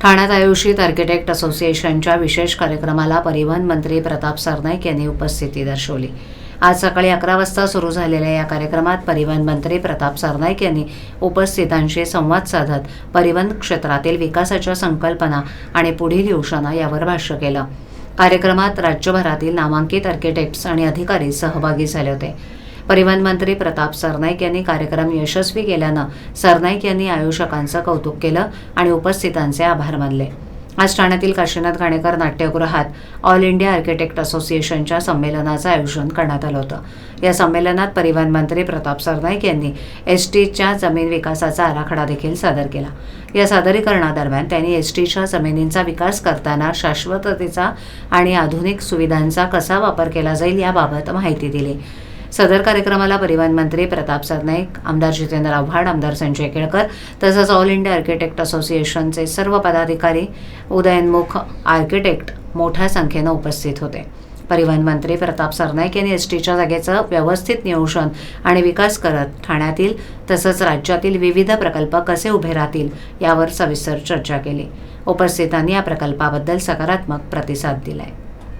ठाण्यात आयोजित आर्किटेक्ट असोसिएशनच्या विशेष कार्यक्रमाला परिवहन मंत्री प्रताप सरनाईक यांनी उपस्थिती दर्शवली। आज सकाळी 11 वाजता सुरू झालेल्या या कार्यक्रमात परिवहन मंत्री प्रताप सरनाईक यांनी उपस्थितांशी संवाद साधत परिवहन क्षेत्रातील विकासाच्या संकल्पना आणि पुढील योजना यावर भाष्य केलं। कार्यक्रमात राज्यभरातील नामांकित आर्किटेक्ट्स आणि अधिकारी सहभागी झाले होते। परिवहन मंत्री प्रताप सरनाईक यांनी कार्यक्रम यशस्वी केल्यानं सरनाईक यांनी आयोजकांचं कौतुक केलं आणि उपस्थितांचे आभार मानले। आज ठाण्यातील काशीनाथ घाणेकर नाट्यगृहात ऑल इंडिया आर्किटेक्ट असोसिएशनच्या संमेलनाचं आयोजन करण्यात आलं होतं। या संमेलनात परिवहन मंत्री प्रताप सरनाईक यांनी एसटीच्या जमीन विकासाचा आराखडा देखील सादर केला। या सादरीकरणादरम्यान त्यांनी एसटीच्या जमिनींचा विकास करताना शाश्वततेचा आणि आधुनिक सुविधांचा कसा वापर केला जाईल याबाबत माहिती दिली। सदर कार्यक्रमाला परिवहन मंत्री प्रताप सरनाईक, आमदार जितेंद्र आव्हाड, आमदार संजय केळकर तसंच ऑल इंडिया आर्किटेक्ट असोसिएशनचे सर्व पदाधिकारी, उदयनमुख आर्किटेक्ट मोठ्या संख्येनं उपस्थित होते। परिवहन मंत्री प्रताप सरनाईक यांनी एसटीच्या जागेचं व्यवस्थित नियोजन आणि विकास करत ठाण्यातील तसंच राज्यातील विविध प्रकल्प कसे उभे राहतील यावर सविस्तर चर्चा केली। उपस्थितांनी या प्रकल्पाबद्दल सकारात्मक प्रतिसाद दिलाय।